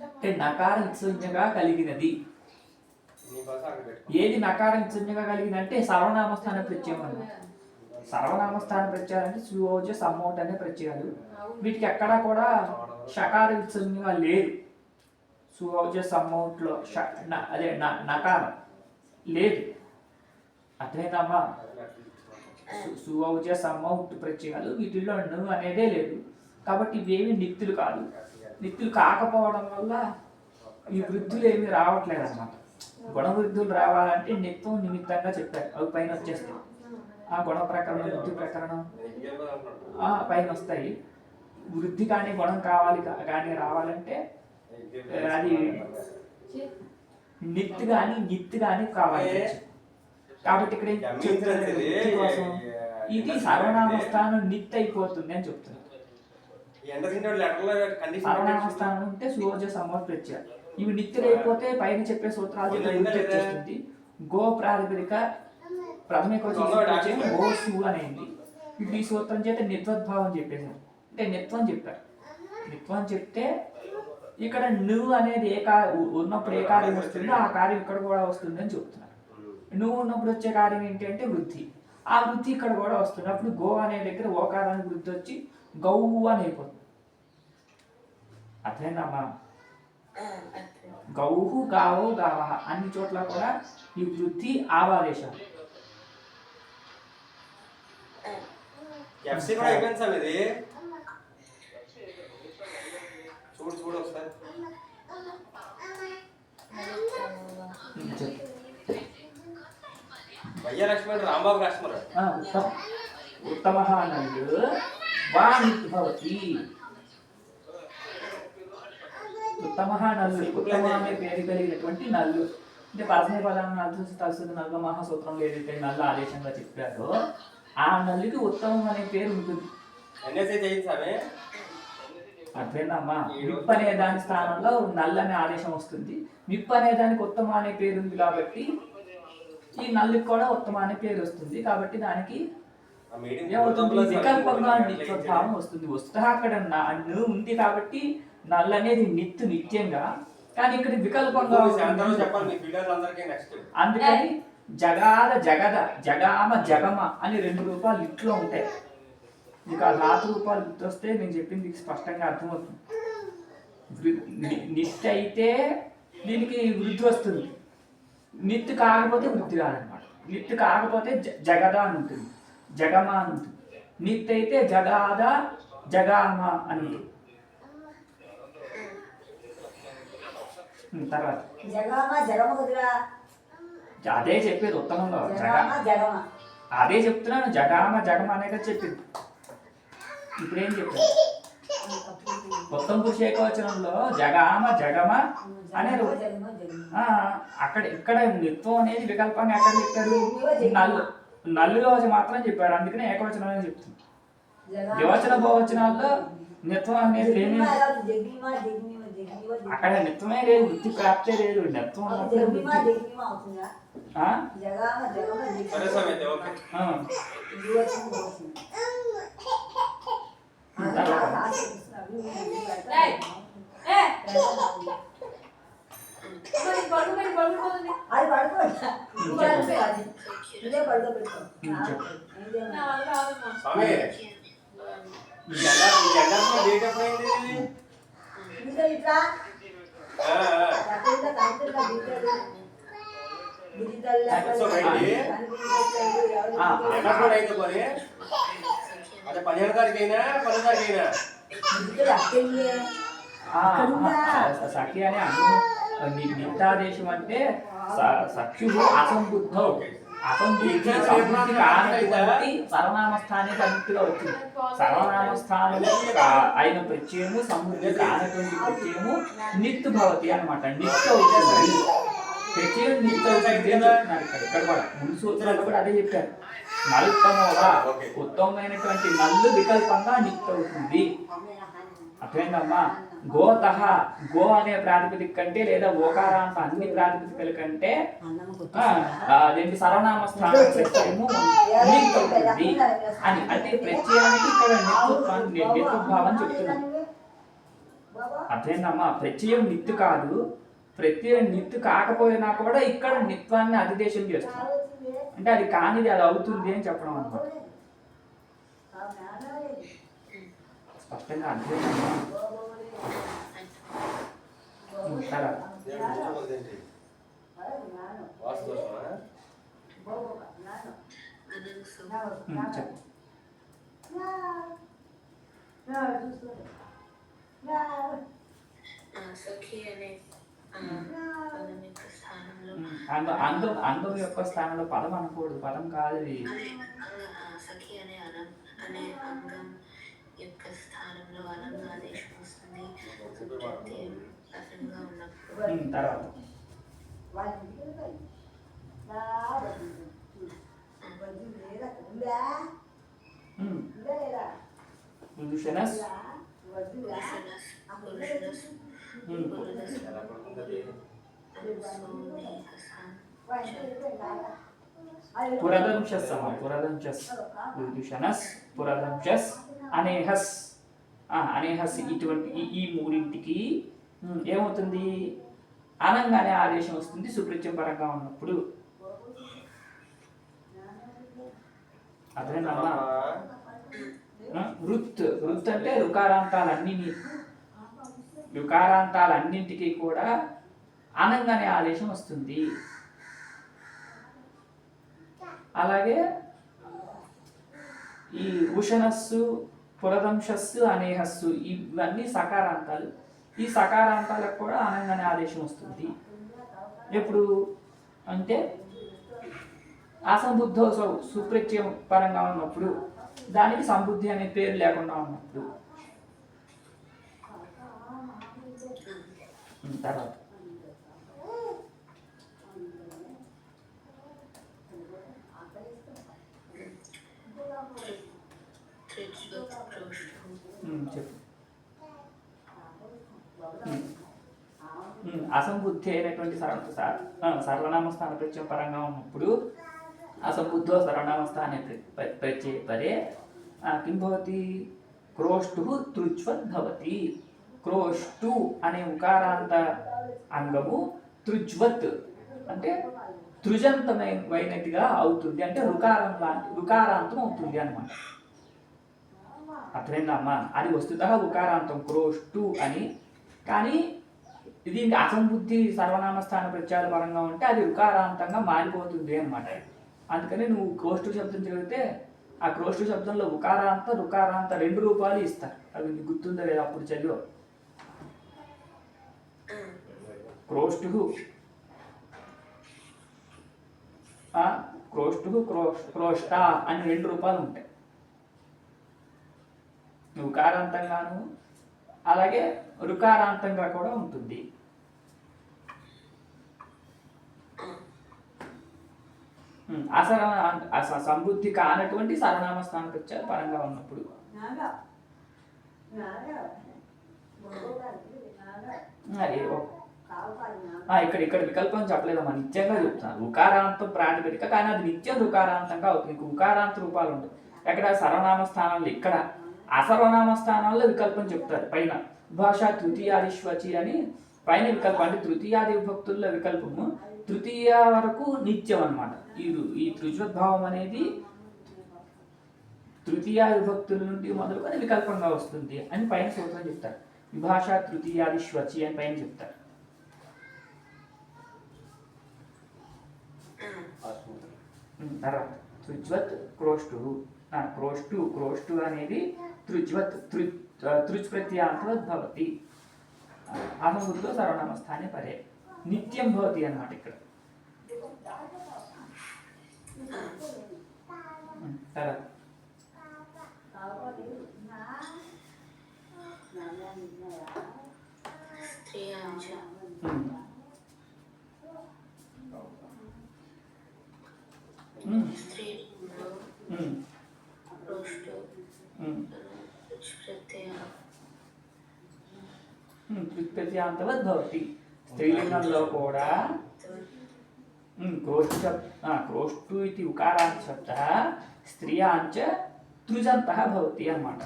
E: అంటే నకారం ఇత్సంజ్ఞగా కలిగినది. ఏది నకారం ఇత్సంజ్ఞగా కలిగిందంటే సర్వనామస్థాన ప్రత్యయం అన్నమాట. సర్వనామస్థాన ప్రత్యయాలు అంటే సుయోజ సమ్మౌట్ అనే ప్రత్యయాలు. వీటికి ఎక్కడా కూడా షకార విత్సంజ్ఞగా లేదు. సుయోజ సమ్మౌట్లో అదే నకారం లేదు. అర్థమైందమ్మా? సుయోజ సమ్మౌట్ ప్రత్యయాలు వీటిల్లో ను అనేదే లేదు. కాబట్టి ఇవేమి నిత్తులు కాదు. నిత్తులు కాకపోవడం వల్ల ఈ వృద్ధులు ఏమి రావట్లేదు అన్నమాట. గుణవృద్ధులు రావాలంటే నిత్యం నిమిత్తంగా చెప్పారు. అవి పైన వచ్చేస్తాయి. ఆ గుణ ప్రకరణం వృద్ధి ప్రకరణం పైన వస్తాయి. వృద్ధి కానీ గుణం కావాలి కానీ రావాలంటే అది నిత్ కానీ నిత్ కానీ కావాలి. కాబట్టి ఇక్కడ కోసం ఇది సర్వనామస్థానం నిత్ అయిపోతుంది అని చెప్తున్నారు. సర్వనామస్థానం ఉంటే సుయోజ సమ్మౌట్ ప్రత్యయం. ఇవి నిత్యులు అయిపోతే పైన చెప్పే సూత్రాలు వచ్చేస్తుంది. గో ప్రాతిపదిక ప్రథమిక గో సు అనేది. ఇప్పుడు ఈ సూత్రం చేత నిత్వద్భావం చెప్పేశారు. అంటే నిత్వం చెప్పారు. నిత్వం చెప్తే ఇక్కడ నువ్వు అనేది ఉన్నప్పుడు ఏ కార్యం వస్తుందో ఆ కార్యం ఇక్కడ కూడా వస్తుంది అని చెప్తున్నారు. నువ్వు ఉన్నప్పుడు వచ్చే కార్యం ఏంటి అంటే వృద్ధి. ఆ వృద్ధి ఇక్కడ కూడా వస్తుంది. అప్పుడు గో అనే దగ్గర ఓకారానికి వృద్ధి వచ్చి గౌ అని అయిపోతుంది. అర్థమైందమ్మా? గౌహు గావో గావ అన్ని చోట్ల కూడా ఈ వృద్ధి ఆవాదేశాలు. ఉత్తమ నల్లు భవతి. ఉత్తమ నల్లు ఉత్తమ అనే పేరు కలిగినటువంటి నల్లు అంటే పరస్మయ పదాన్ని తలసిన నల్ల మహాసూత్రంలో ఏదైతే నల్ల ఆదేశంగా చెప్పారో ఆ నల్లికి ఉత్తమం అనే పేరు ఉంటుంది. అర్థమైందమ్మా? విప్ అనే దాని స్థానంలో నల్ల అనే ఆదేశం వస్తుంది. విప్ అనే దానికి ఉత్తమ అనే పేరు ఉంది కాబట్టి ఈ నల్లికి కూడా ఉత్తమ అనే పేరు వస్తుంది. కాబట్టి దానికి ఏమవుతుంది? వికల్పంగా నిత్యభావం వస్తుంది. వస్తా అక్కడ ను ఉంది కాబట్టి నల్ల అనేది నిత్యంగా, కానీ ఇక్కడ వికల్పంగా అందుకని జగాద జగద జగామ జగమ అని 2 రూపాలు ఇట్లో ఉంటాయి. మీకు ఆ 4 రూపాలు గుర్తొస్తే నేను చెప్పింది స్పష్టంగా అర్థమవుతుంది. నిత్య అయితే దీనికి వృద్ధి వస్తుంది. నిత్య కాకపోతే వృద్ధి రాదనమాట. నిత్య కాకపోతే జగద అని ఉంటుంది, జగమ అని ఉంటుంది. నిత్య అయితే జగాద జగామ అని ఉంటుంది. తర్వాత అదే చెప్పేది ఉత్తమంలో అదే చెప్తున్నాను. జగామ జగమ అనేది చెప్పింది. ఇప్పుడేం చెప్పారు? ఉత్తమ పురుష ఏకవచనంలో జగామ జగమ అనేది అక్కడ ఇక్కడ నిత్వం అనేది వికల్పంగా ఎక్కడ చెప్పారు? నల్లులో మాత్రం చెప్పారు. అందుకనే ఏకవచనం అని చెప్తుంది. ద్వివచన బహువచనాల్లో నిత్వం అనేది లేని అక్కడ నిత్వమే లేదు, వృత్తి ప్రాప్తే లేదు. నిత్వం
B: అదే 15 తారీఖైనా 10 తారీఖైనా
E: సఖి అనే నిత్యాదేశం అంటే సఖ్యు అసంబుద్ధం అసంబుద్ధి సంబుద్ధి కానటువంటి సర్వనామస్థానికి అన్నిటిగా వచ్చింది. సర్వనామస్థానం అయిన ప్రత్యయము సంబుద్ధి కానటువంటి ప్రత్యయము నిత్తు భవతి అనమాట. నిత్య అవుతుంది ప్రత్యయం నిత్య అవుతుంది అని చెప్తున్నారు. ఇక్కడ కూడా ముందు సూత్రాలు కూడా అదే చెప్పారు. నలుత్తమోగా ఉత్తమమైనటువంటి నల్లు వికల్పంగా నిత్య అవుతుంది. అర్థమైందమ్మా? గోతః గో అనే ప్రాతిపదిక కంటే లేదా ఓకారాంత అన్ని ప్రాతిపదికల కంటే అదేంటి సర్వనామ స్థాన ప్రత్యయము నిత్తు ఉంటుంది అని అంటే ప్రత్యయానికి ఇక్కడ నిత్తుభావం చెప్తున్నాం. అర్థమైందమ్మా? ప్రత్యయం నిత్తు కాదు, ప్రత్యయం నిత్తు కాకపోయినా కూడా ఇక్కడ నిత్వాన్ని అధిదేశం చేస్తుంది. అంటే అది కానిది అది అవుతుంది అని చెప్పడం అన్నమాట. స్పష్టంగా అర్థమైందమ్మా? సరే చెప్పు.
D: సఖి అనే పదం యొక్క స్థానంలో
E: అందం యొక్క స్థానంలో పదం అనకూడదు, పదం కాదు ఇది.
D: సఖి అనే అనే అంగం యొక్క స్థానంలో అలంగా ఆదేశం వస్తుంది. ప్రత్యయం అసంగా ఉన్నప్పుడు
E: తర్వాత పురుషనస్ పురదంశస్ పురదంశస్ పురుషనస్ పురదంశస్ అనేహస్ అనేహస్ ఇటువంటి ఈ మూడింటికి ఏమవుతుంది? అనంగానే ఆదేశం వస్తుంది సుప్రత్యయం పరంగా ఉన్నప్పుడు. అదేనమ్మా? వృత్ వృత్ అంటే రుకారాంతాలన్నింటికి కూడా అనంగానే ఆదేశం వస్తుంది. అలాగే ఈ ఉషనస్సు పురదంశస్సు అనేహస్సు ఇవన్నీ సకారాంతాలు. ఈ సకారాంతాలకు కూడా అనంగానే ఆదేశం వస్తుంది. ఎప్పుడు అంటే అసంబుద్ధ సుప్రత్యయం పరంగా ఉన్నప్పుడు, దానికి సంబుద్ధి అనే పేరు లేకుండా ఉన్నప్పుడు. తర్వాత చెప్పు. అసంబుద్ధి అయినటువంటి సర్వనామ స్థాన ప్రత్యయం పరంగా ఉన్నప్పుడు అసంబుద్ధో సర్వనామ స్థానే ప్రత్యయ పరే కిం భవతి? క్రోష్టు తృచ్వత్ భవతి. క్రోష్టు అనే ఉకారాంత అంగము తృజ్వత్ అంటే తృజంతమైనదిగా అవుతుంది. అంటే రుకారాంతం అవుతుంది అన్నమాట. అర్థమైందమ్మా? అది వస్తుతః ఉకారాంతం క్రోష్టు అని. కానీ ఇది అసంబుద్ధి సర్వనామ స్థాన ప్రత్యయాల పరంగా ఉంటే అది రుకారాంతంగా మారిపోతుంది అన్నమాట. అందుకని నువ్వు క్రోష్టు శబ్దం చదివితే ఆ క్రోష్టు శబ్దంలో రుకారాంత రెండు రూపాలు ఇస్తారు. అవి నీకు గుర్తుందో లేదా? అప్పుడు చదివో క్రోష్టు క్రోష్ట అని రెండు రూపాలు ఉంటాయి. ఉకారాంతంగాను అలాగే రుకారాంతంగా కూడా ఉంటుంది. సంబుద్ధి కానటువంటి సర్వనామ స్థాన ప్రత్యయాలు పరంగా ఉన్నప్పుడు ఇక్కడ వికల్పం చెప్పలేదమ్మా, నిత్యంగా చెప్తున్నాను. ఉకారాంతం ప్రాతిపదిక, కానీ అది నిత్యం రుకారాంతంగా అవుతుంది. ఉకారాంత రూపాలు ఉండవు. ఎక్కడ సర్వనామ స్థానాల్లో, ఇక్కడ అసర్వనామ స్థానాల్లో వికల్పం చెప్తారు. పైన భాష తృతీయాదిష్వచి అని పైన వికల్పం, అంటే తృతీయాది విభక్తుల్లో వికల్పము తృతీయ వరకు నిత్యం అన్నమాట. ఈ తృజ్వద్భావం అనేది తృతీయ విభక్తుల నుండి మొదలుకొని వికల్పంగా వస్తుంది అని పైన సూత్రం చెప్తారు. విభాష తృతీయాదిష్వచి అని పైన చెప్తారు. తర్వాత తృజ్వత్ క్రోష్టు. క్రోష్టు అనేది తృజ్వత్ తృజ్ ప్రత్యయాంతవద్ భవతి. అసంబుద్ధో సర్వనామ స్థానే పరే నిత్యం భవతి అన్నమాట. ఇక్కడ తర్వాత ప్రత్యయాంతవద్ భవతి. స్త్రీలింగంలో కూడా క్రోష్టు ఇది ఉకారాంత శబ్ద స్త్రియాంచ తృజంత భవతి అన్నమాట.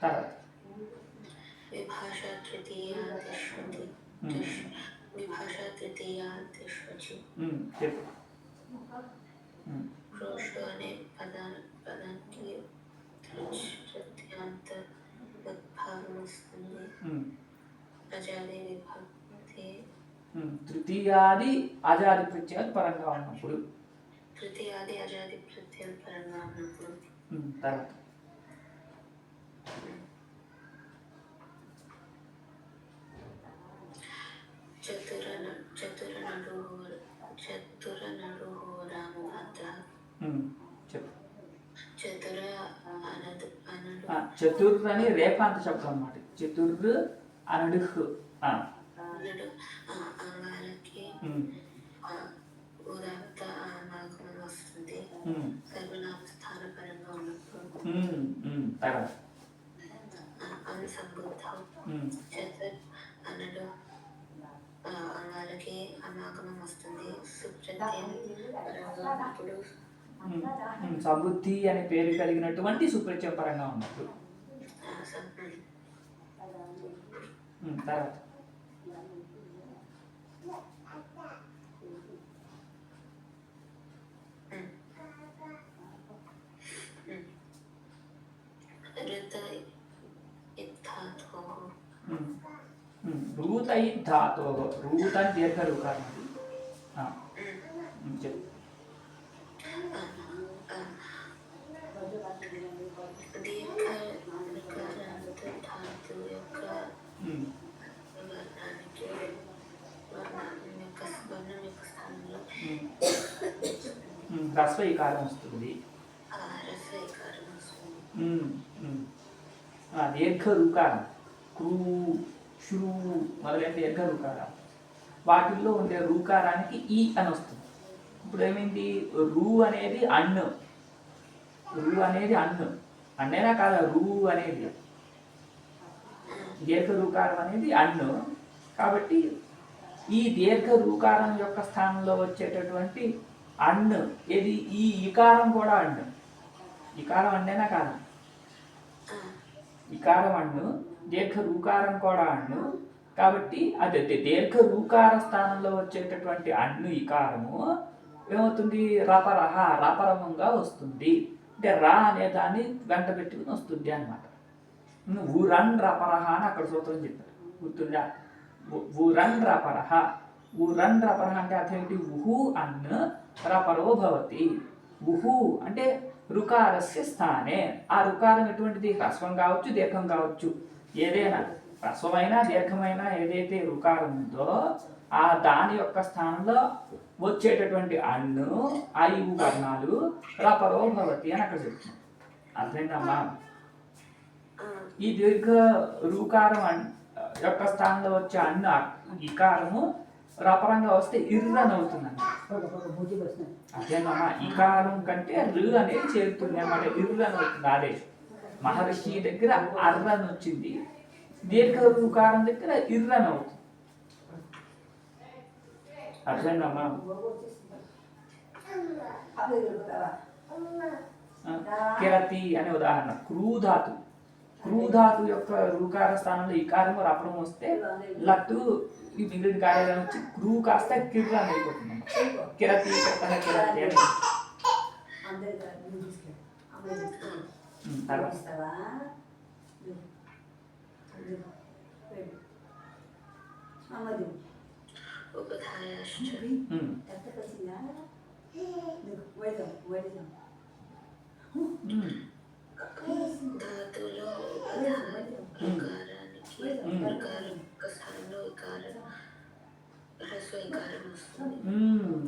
E: తర్వాత
D: విభాషా తృతీయాదిష్వచి
E: చెప్పు.
D: క్రోష్టు అనే పదానికి తృతీయాంత ఉద్భావం వస్తుంది. అజాది విభక్తి
E: తృతీయాది అజాది ప్రత్యయాలు పరంగా ఉన్నప్పుడు.
D: తృతీయాది అజాది ప్రత్యయాలు పరంగా ఉన్నప్పుడు.
E: తర్వాత చతుర్ అని రేపాంత శబ్దం అన్నమాట. చతుర్ అనడుహ్
D: వస్తుంది. సర్వనామ స్థాన పరంగా ఉన్నప్పుడు.
E: తర్వాత
D: సంబుద్ధం చతుర్ అనడు వాళ్ళకి అనాగమం వస్తుంది. సుప్రత్యయం ఉన్నప్పుడు.
E: సబుద్ధి అనే పేరు కలిగినటువంటి సుప్రత్యయం పరంగా ఉన్నప్పుడు. తర్వాత రూత ధాతో రూత అని దీర్ఘ రుకారం. చెప్పు. రస్వ ఈకారం వస్తుంది. దీర్ఘ రుకారం క్రూ శ్రూ మొదలైన దీర్ఘ రుకారం. వాటిల్లో ఉండే రూకారానికి ఈ అని వస్తుంది. ఇప్పుడు ఏమైంది? రూ అనేది అన్ను. రూ అనేది అన్ను. అన్నేనా కాదా? రూ అనేది దీర్ఘ రూకారం అనేది అన్ను. కాబట్టి ఈ దీర్ఘ రూకారం యొక్క స్థానంలో వచ్చేటటువంటి అన్ను ఏది? ఈ ఇకారం కూడా అన్ను. ఇకారం అన్నేనా కాదా? ఇకారం అన్ను, దీర్ఘ రూకారం కూడా అన్ను. కాబట్టి అదే దీర్ఘ రూకార స్థానంలో వచ్చేటటువంటి అన్ను ఇకారము ఏమవుతుంది? రపరహ రపరమంగా వస్తుంది. అంటే రా అనే దాన్ని వెంట పెట్టుకుని వస్తుంది అన్నమాట. ఊరన్ రపరహ అని అక్కడ సూత్రం చెప్పారు, గుర్తుందా? ఊరన్ రపరహ. ఊరన్ రపరహ అంటే అర్థం ఏంటి? ఉహు అన్ రపరో భవతి. ఉహు అంటే రుకారస్య స్థానే. ఆ రుకారం ఎటువంటిది? హ్రస్వం కావచ్చు, దీర్ఘం కావచ్చు. ఏదైనా హ్రస్వమైన దీర్ఘమైన ఏదైతే రుకారం ఉందో ఆ దాని యొక్క స్థానంలో వచ్చేటటువంటి అన్ను ఐవు వర్ణాలు రపరో భవతి అని అక్కడ చెప్తున్నాం. అర్థమైందమ్మా? ఈ దీర్ఘ రూకారం యొక్క స్థానంలో వచ్చే అన్ను ఇకారము రపరంగా వస్తే ఇర్రని అవుతుందండి. అదేనమ్మా, ఇకారం కంటే రు అనేది చేరుతుంది అన్నమాట. ఇర్రని అవుతుంది ఆదేశం. మహర్షి దగ్గర అర్రని వచ్చింది, దీర్ఘ రూకారం దగ్గర ఇర్రని అవుతుంది. అర్థమైందమ్మా? కిరతి అనే ఉదాహరణ. క్రూధాతు. క్రూధాతు యొక్క రూకార స్థానంలో ఇకారము రపరం వస్తే లట్టు ఈ మిగిలిన కార్యాలను వచ్చి క్రూ కాస్త కిర్ర అని అయిపోతుంది. కిరతి కిరతి అని.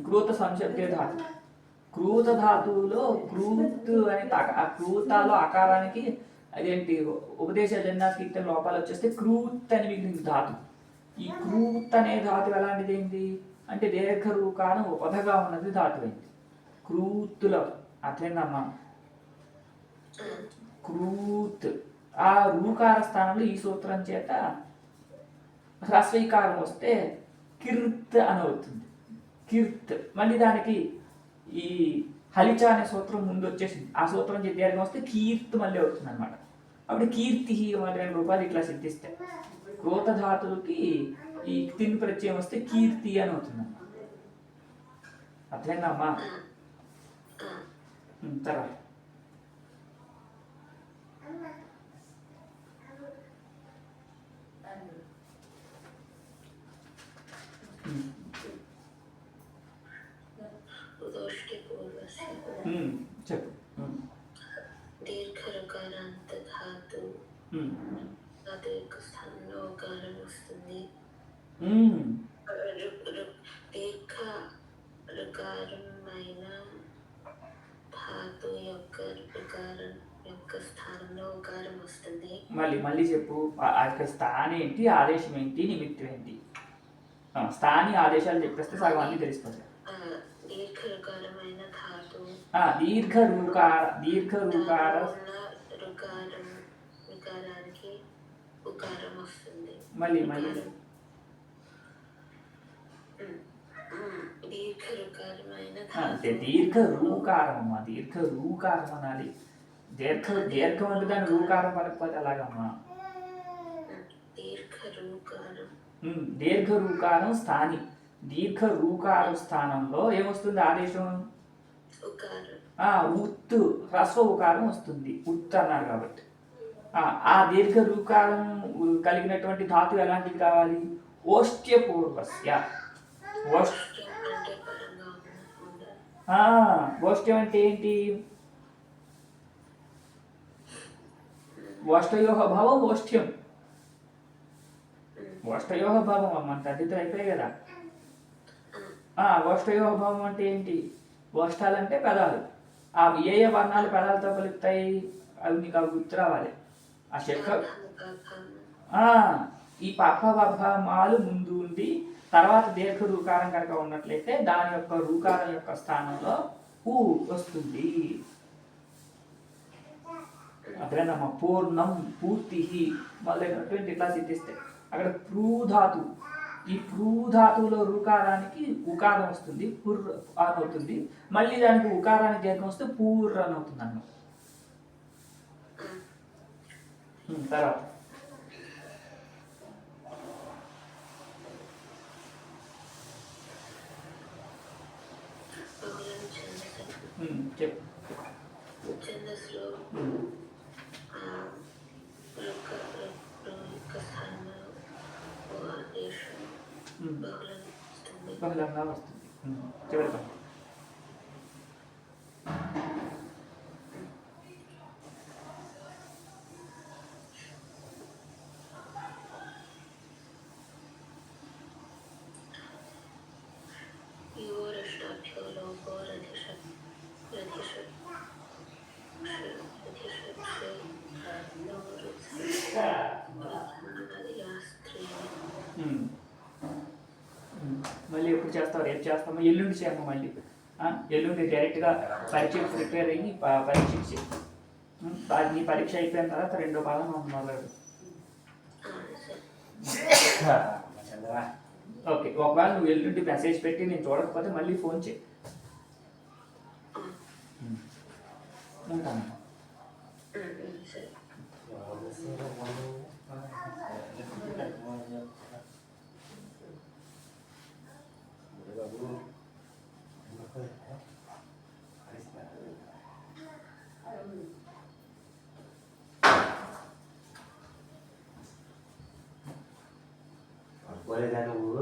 E: క్రూత సంశబ్దే ధాతు. క్రూత ధాతువులో క్రూత్ అనే ఆ క్రూతాలో అకారానికి అదేంటి ఉపదేశ జన్య కీర్తన లోపాలు వచ్చేస్తే క్రూత్ అని మిగిలింది ధాతు. ఈ క్రూత్ అనే ధాతు ఎలాంటిది ఏంటి అంటే దీర్ఘ రూకారం ఉపధగా ఉన్నది ధాతు అయింది. క్రూత్తులో అట్లేందమ్మా క్రూత్ ఆ రూకార స్థానంలో ఈ సూత్రం చేత హ్రస్వీకారం వస్తే కిర్త్ అని అవుతుంది. కిర్త్ మళ్ళీ దానికి ఈ హలిచ అనే సూత్రం ముందు వచ్చేసింది. ఆ సూత్రం దీర్ఘం వస్తే కీర్త్ మళ్ళీ అవుతుంది అనమాట. అప్పుడు కీర్తి మరి 2 రూపాయలు ఇట్లా సిద్ధిస్తాయి. క్రోత ధాతువుకి ఈ తిన్ ప్రత్యయం వస్తే కీర్తి అని అవుతుంది అన్నమాట. అర్థమైందమ్మా? తర్వాత చెప్పు.
D: దీర్ఘ రుకారాంత ధాతు ధాతు యొక్క స్థానంలో ఉకారం వస్తుంది. దీర్ఘ రుకారమైన ధాతు యొక్క రుకారం యొక్క స్థానంలో ఉకారం వస్తుంది.
E: మళ్ళీ చెప్పు. ఆ యొక్క స్థానం ఏంటి, ఆదేశం ఏంటి, నిమిత్తం ఏంటి? స్థాని ఆదేశాలు చెప్పేస్తే సగం అన్ని తెలుస్తుంది.
D: దీర్ఘ రుకారమైన ధాతు
E: దీర్ఘ రూకార
D: రుకారానికి ఉకారం వస్తుంది.
E: మళ్ళీ
D: దీర్ఘ రుకారమైన
E: దీర్ఘ రూకారం అమ్మా. దీర్ఘ రూకారం అనాలి. దీర్ఘం అంటే దాని రూకారం పలకపోతే ఎలాగమ్మా? దీర్ఘ రూకారం స్థాని. దీర్ఘ రూకారం స్థానంలో ఏమొస్తుంది ఆదేశం? ఉత్తు హ్రస్వ ఉకారం వస్తుంది. ఉత్తు అన్నారు కాబట్టి ఆ దీర్ఘ రూకారం కలిగినటువంటి ధాతు ఎలాంటిది కావాలి? ఓష్ట్యపూర్వస్య. ఓష్ట్యం అంటే ఏంటి? ఓష్టయోహ భావం ఓష్ట్యం. ఓష్టయోహ భావం అమ్మ తదితర అయిపోయాయి కదా. ఓష్టయోహ భావం అంటే ఏంటి? ఓష్టాలు అంటే పెదాలు. ఆ ఏ వర్ణాలు పెదాలతో కలుపుతాయి అవి నీకు అవి గుర్తు రావాలి. ఆ చెక్క ఈ పప్పమాలు ముందు ఉండి తర్వాత దీర్ఘ రూకారం కనుక ఉన్నట్లయితే దాని యొక్క రూకారం యొక్క స్థానంలో ఊ వస్తుంది. అదేనమ్మా పూర్ణం, పూర్తి మొదలైనటువంటి ఇట్లా సిద్ధిస్తాయి. అక్కడ ప్రూధాతు, ఈ ప్రూధాతువులో రూకారానికి ఉకారం వస్తుంది, పుర్ అని అవుతుంది. మళ్ళీ దానికి ఉకారానికి దీర్ఘం వస్తే పూర్ అని అవుతుంది అన్నమాట. తర్వాత చెప్పు. బహుళంగా వస్తుంది. చివరి మళ్ళీ ఎప్పుడు చేస్తావు? రేపు చేస్తాము, ఎల్లుండి చేయము. మళ్ళీ ఎల్లుండి డైరెక్ట్గా పరీక్షకు ప్రిపేర్ అయ్యి పరీక్ష నీ పరీక్ష అయిపోయిన తర్వాత 2వ పాదం మొదలెడు. ఓకే. ఒకవేళ నువ్వు ఎల్లుండి మెసేజ్ పెట్టి నేను చూడకపోతే మళ్ళీ ఫోన్ చేయి. ఉంటాను.
B: నువ్వు